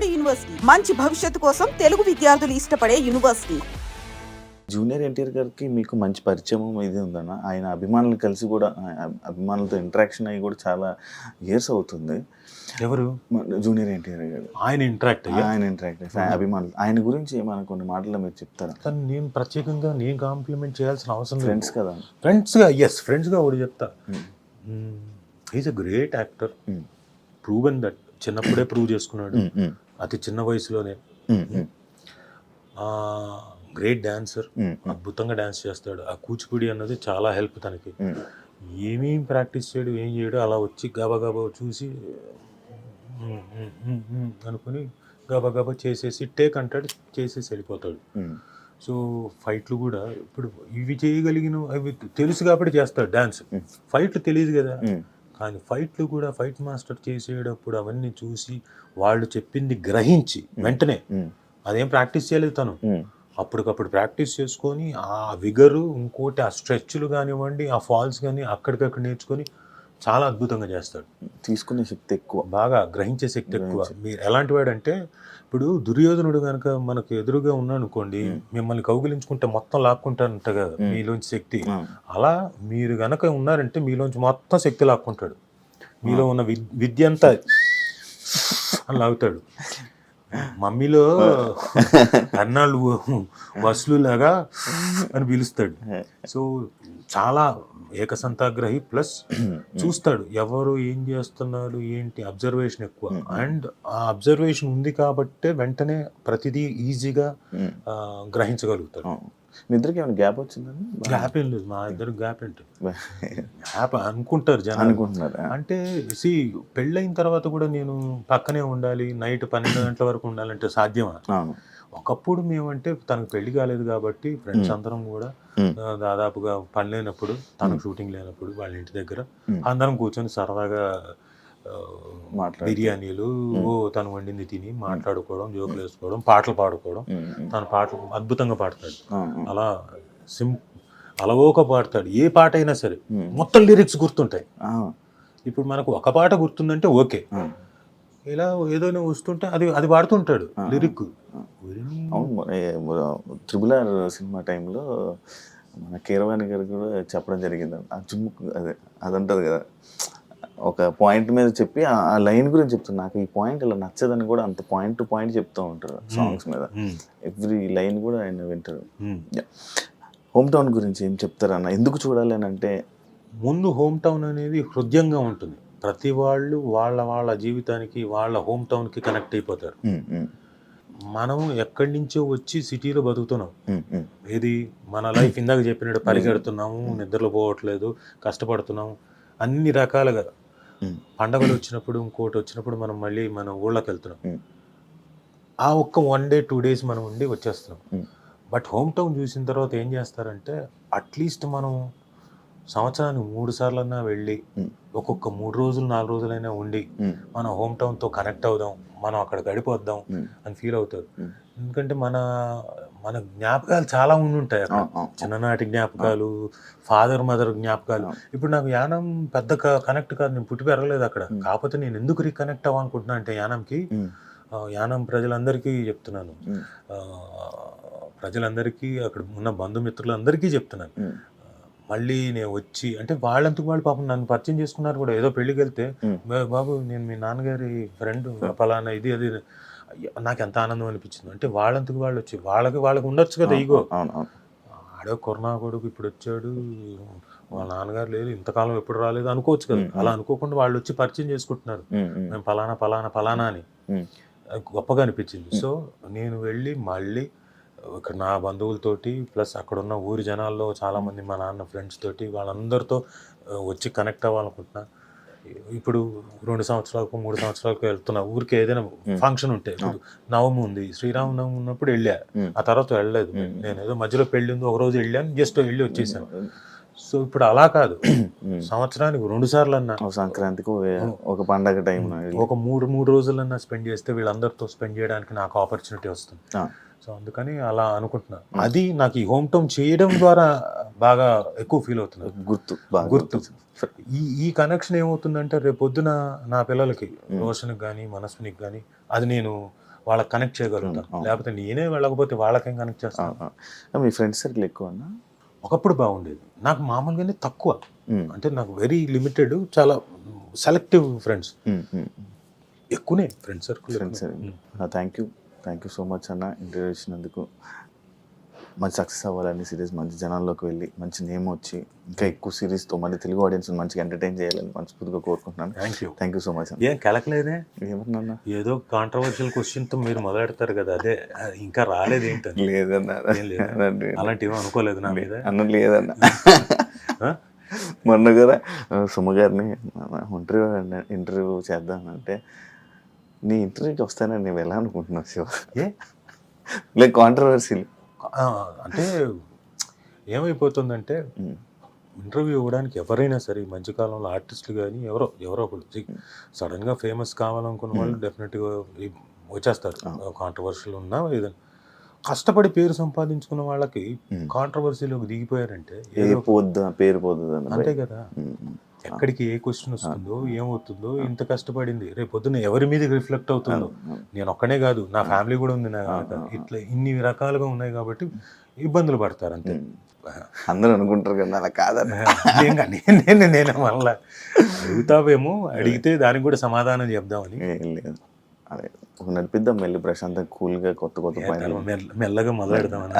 Tamil Nadu university మంచి భవిష్యత్తు కోసం తెలుగు విద్యార్థులు ఇష్టపడే యూనివర్సిటీ. జూనియర్ ఎన్టీఆర్ గారికి మీకు మంచి పరిచయం ఇది ఉందన్న. ఆయన అభిమానులు కలిసి కూడా అభిమానులతో ఇంటరాక్షన్ అయ్యి కూడా చాలా ఇయర్స్ అవుతుంది. ఎవరు? జూనియర్ ఎన్టీఆర్ గారు. ఆయన ఇంటరాక్ట్ అభిమానులు ఆయన గురించి ఏమైనా కొన్ని మాటలు మీరు చెప్తారా? కానీ నేను ప్రత్యేకంగా నేను కాంప్లిమెంట్ చేయాల్సిన అవసరం లేదు. ఫ్రెండ్స్ కదా. ఫ్రెండ్స్గా ఒకటి చెప్తా. Is a great actor. Proven that. చిన్నప్పుడే ప్రూవ్ చేసుకున్నాడు, అతి చిన్న వయసులోనే. గ్రేట్ డాన్సర్, అద్భుతంగా డాన్స్ చేస్తాడు. ఆ కూచిపూడి అన్నది చాలా హెల్ప్ తనకి. ఏమేం ప్రాక్టీస్ చేయడు, ఏం చేయడు, అలా వచ్చి గబగబా చూసి అనుకుని గబగబా చేసేసి టేక్ అంటాడు, చేసేసి వెళ్ళిపోతాడు. సో ఫైట్లు కూడా ఇప్పుడు ఇవి చేయగలిగిన అవి తెలుసు కాబట్టి చేస్తాడు డాన్స్. ఫైట్లు తెలియదు కదా, కానీ ఫైట్లు కూడా ఫైట్ మాస్టర్ చేసేటప్పుడు అవన్నీ చూసి వాళ్ళు చెప్పింది గ్రహించి వెంటనే, అదేం ప్రాక్టీస్ చేయలేదు తను, అప్పటికప్పుడు ప్రాక్టీస్ చేసుకొని ఆ విగరు, ఇంకోటి ఆ స్ట్రెచ్లు కానివ్వండి, ఆ ఫాల్స్ కానీ అక్కడికక్కడ నేర్చుకొని చాలా అద్భుతంగా చేస్తాడు. తీసుకునే శక్తి ఎక్కువ, బాగా గ్రహించే శక్తి ఎక్కువ. మీరు ఎలాంటి వాడు అంటే, ఇప్పుడు దుర్యోధనుడు కనుక మనకు ఎదురుగా ఉన్నాడు అనుకోండి, మిమ్మల్ని కౌగిలించుకుంటే మొత్తం లాక్కుంటారంట కదా మీలోంచి శక్తి. అలా మీరు గనక ఉన్నారంటే మీలోంచి మొత్తం శక్తి లాక్కుంటాడు. మీలో ఉన్న విద్య అంతా అని లాగుతాడు. మమ్మీలో అన్నాళ్ళు వసులు లాగా అని పిలుస్తాడు. సో చాలా ఏకసంతాగ్రహి, ప్లస్ చూస్తాడు ఎవరు ఏం చేస్తున్నారు ఏంటి, అబ్జర్వేషన్ ఎక్కువ. అండ్ ఆ అబ్జర్వేషన్ ఉంది కాబట్టే వెంటనే ప్రతిదీ ఈజీగా గ్రహించగలుగుతాడు. మీ ఇద్దరికి ఏమైనా గ్యాప్ వచ్చిందండి? గ్యాప్ ఏం లేదు, మా ఇద్దరు గ్యాప్ ఏంటి, గ్యాప్ అనుకుంటారు జనం. అనుకుంటున్నారు అంటే పెళ్ళైన తర్వాత కూడా నేను పక్కనే ఉండాలి, నైట్ 12 గంటల వరకు ఉండాలంటే సాధ్యమా? ఒకప్పుడు మేమంటే తనకు పెళ్లి కాలేదు కాబట్టి ఫ్రెండ్స్ అందరం కూడా దాదాపుగా పని లేనప్పుడు, తనకు షూటింగ్ లేనప్పుడు వాళ్ళ ఇంటి దగ్గర అందరం కూర్చొని సరదాగా బిర్యానీలు తను వండింది తిని మాట్లాడుకోవడం, జోకులు వేసుకోవడం, పాటలు పాడుకోవడం. తన పాటలు అద్భుతంగా పాడతాడు. అలా అలవోక పాడతాడు. ఏ పాట అయినా సరే మొత్తం లిరిక్స్ గుర్తుంటాయి. ఇప్పుడు మనకు ఒక పాట గుర్తుందంటే ఓకే, ఇలా ఏదైనా వస్తుంటే అది పాడుతుంటాడు లిరిక్. త్రిబుల్ ఆర్ సినిమా టైంలో మన కీరవాణి గారు కూడా చెప్పడం జరిగింది. ఆ చుమ్ముకు అదంటది కదా, ఒక పాయింట్ మీద చెప్పి ఆ లైన్ గురించి చెప్తాను, నాకు ఈ పాయింట్ ఇలా నచ్చదని కూడా అంత పాయింట్ టు పాయింట్ చెప్తూ ఉంటారు సాంగ్స్ మీద. ఎవ్రీ లైన్ కూడా ఆయన వింటారు. హోమ్ టౌన్ గురించి ఏం చెప్తారన్న? ఎందుకు చూడాలి అని అంటే, ముందు హోమ్ టౌన్ అనేది హృదయంగా ఉంటుంది. ప్రతి వాళ్ళు వాళ్ళ జీవితానికి వాళ్ళ హోమ్ టౌన్కి కనెక్ట్ అయిపోతారు. మనం ఎక్కడి నుంచో వచ్చి సిటీలో బతుకుతున్నాం. ఏది మన లైఫ్ ఇందాక చెప్పినట్టు పరిగెడుతున్నాము, నిద్రలో పోవట్లేదు, కష్టపడుతున్నాము, అన్ని రకాలుగా. పండగలు వచ్చినప్పుడు, ఇంకోటి వచ్చినప్పుడు మనం మళ్ళీ మన ఊళ్ళకి వెళ్తున్నాం. ఆ ఒక్క 1 day 2 days మనం ఉండి వచ్చేస్తున్నాం. బట్ హోమ్ టౌన్ చూసిన తర్వాత ఏం చేస్తారంటే, అట్లీస్ట్ మనం సంవత్సరానికి 3 సార్లన్నా వెళ్ళి ఒక్కొక్క 3 రోజులు 4 రోజులైనా ఉండి మన హోమ్ టౌన్తో కనెక్ట్ అవుదాం, మనం అక్కడ గడిపోద్దాం అని ఫీల్ అవుతారు. ఎందుకంటే మన జ్ఞాపకాలు చాలా ఉంటాయి అక్కడ. చిన్ననాటి జ్ఞాపకాలు, ఫాదర్ మదర్ జ్ఞాపకాలు. ఇప్పుడు నాకు యానం పెద్ద కనెక్ట్ కాదు, నేను పుట్టి పెరగలేదు అక్కడ. కాకపోతే నేను ఎందుకు రీకనెక్ట్ అవ్వాలనుకుంటున్నా అంటే యానంకి, యానం ప్రజలందరికీ చెప్తున్నాను, ప్రజలందరికీ అక్కడ ఉన్న బంధుమిత్రులందరికీ చెప్తున్నాను, మళ్ళీ నేను వచ్చి అంటే వాళ్ళంతకు వాళ్ళు పాపం నన్ను పరిచయం చేసుకున్నారు కూడా. ఏదో పెళ్ళికి వెళ్తే, బాబు నేను మీ నాన్నగారి ఫ్రెండ్ ఫలానా ఇది అది, నాకు ఎంత ఆనందం అనిపించింది. అంటే వాళ్ళంతకు వాళ్ళు వచ్చి వాళ్ళకి ఉండొచ్చు కదా ఈగో. ఆడో కరోనా కొడుకు ఇప్పుడు వచ్చాడు, వాళ్ళ నాన్నగారు లేదు, ఇంతకాలం ఎప్పుడు రాలేదు అనుకోవచ్చు కదా. అలా అనుకోకుండా వాళ్ళు వచ్చి పరిచయం చేసుకుంటున్నారు, మేము ఫలానా ఫలానా ఫలానా అని. గొప్పగా అనిపించింది. సో నేను వెళ్ళి మళ్ళీ ఇక్కడ నా బంధువులతోటి, ప్లస్ అక్కడ ఉన్న ఊరి జనాల్లో చాలామంది మా నాన్న ఫ్రెండ్స్ తోటి, వాళ్ళందరితో వచ్చి కనెక్ట్ అవ్వాలనుకుంటున్నా. ఇప్పుడు 2 సంవత్సరాలకు 3 సంవత్సరాలకు వెళ్తున్నా ఊరికి. ఏదైనా ఫంక్షన్ ఉంటే, ఇప్పుడు నవమి ఉంది, శ్రీరామనవమి ఉన్నప్పుడు వెళ్ళా, ఆ తర్వాత వెళ్ళలేదు. నేను ఏదో మధ్యలో పెళ్ళి ఉంది, ఒక రోజు వెళ్ళాను, జస్ట్ వెళ్ళి వచ్చేసాను. సో ఇప్పుడు అలా కాదు, సంవత్సరానికి 2 సార్లు అన్నా, సంక్రాంతికి ఒక పండగ టైం ఒక 3 రోజులన్నా స్పెండ్ చేస్తే వీళ్ళందరితో స్పెండ్ చేయడానికి నాకు ఆపర్చునిటీ వస్తుంది. సో అందుకని అలా అనుకుంటున్నాను. అది నాకు ఈ హోమ్ టౌన్ చేయడం ద్వారా బాగా ఎక్కువ ఫీల్ అవుతుంది. గుర్తు ఈ కనెక్షన్ ఏమవుతుందంటే, రేపు పొద్దున నా పిల్లలకి, రోషన్కి కానీ మనస్వినికి కానీ, అది నేను వాళ్ళకి కనెక్ట్ చేయగలుగుతాను. లేకపోతే నేనే వెళ్ళకపోతే వాళ్ళకేం కనెక్ట్ చేస్తాను. మీ ఫ్రెండ్స్ సర్కిల్ ఎక్కువ అన్న? ఒకప్పుడు బాగుండేది. నాకు మామూలుగానే తక్కువ, అంటే నాకు వెరీ లిమిటెడ్, చాలా సెలెక్టివ్ ఫ్రెండ్స్. ఎక్కువనే friends circle. Thank you so much అన్న, ఇంటర్వ్యూ ఇచ్చినందుకు. మంచి సక్సెస్ అవ్వాలని సిరీస్, మంచి జనాల్లోకి వెళ్ళి మంచి నేమ్ వచ్చి ఇంకా ఎక్కువ సిరీస్తో మళ్ళీ తెలుగు ఆడియన్స్ మంచిగా ఎంటర్టైన్ చేయాలని మనస్ఫూర్తిగా కోరుకుంటున్నాను. థ్యాంక్ యూ సో మచ్ అన్న. ఏం కలకలేదే? ఏమన్నా ఏదో కాంట్రవర్షియల్ క్వశ్చన్తో మీరు మొదలెడతారు కదా, అదే ఇంకా రాలేదు ఏంటని. లేదన్నా, అలాంటివి అనుకోలేదు నా మీద. అన్న లేదన్న. మొన్న కూడా సుమ గారిని ఇంటర్వ్యూ చేద్దామంటే, నీ ఇంటర్వ్యూకి వస్తానని నువ్వు ఎలా అనుకుంటున్నావు శివ? లైక్ కాంట్రవర్సీలు అంటే ఏమైపోతుందంటే, ఇంటర్వ్యూ ఇవ్వడానికి ఎవరైనా సరే ఈ మధ్యకాలంలో ఆర్టిస్టులు కానీ ఎవరో ఒకళ్ళు సడన్గా ఫేమస్ కావాలనుకున్న వాళ్ళు డెఫినెట్గా వచ్చేస్తారు. కాంట్రవర్షియల్ ఉన్నా ఏదైనా కష్టపడి పేరు సంపాదించుకున్న వాళ్ళకి కాంట్రవర్సీలోకి దిగిపోయారంటే పేరు పోద్దు అంతే కదా. ఎక్కడికి ఏ క్వశ్చన్ వస్తుందో ఏమవుతుందో, ఇంత కష్టపడింది రేపు పొద్దున్న ఎవరి మీద రిఫ్లెక్ట్ అవుతుందో. నేను ఒక్కనే కాదు, నా ఫ్యామిలీ కూడా ఉంది, ఇట్లా ఇన్ని రకాలుగా ఉన్నాయి కాబట్టి ఇబ్బందులు పడతారు అంతే. అందరూ అనుకుంటారు కదా అలా కాదని. నేను మళ్ళా అడుగుతావేమో, అడిగితే దానికి కూడా సమాధానం చెప్దామని. అదే నడిపిద్దాం మెల్లి ప్రశాంతంగా కూల్గా కొత్త మెల్లగా మొదలెడదామని.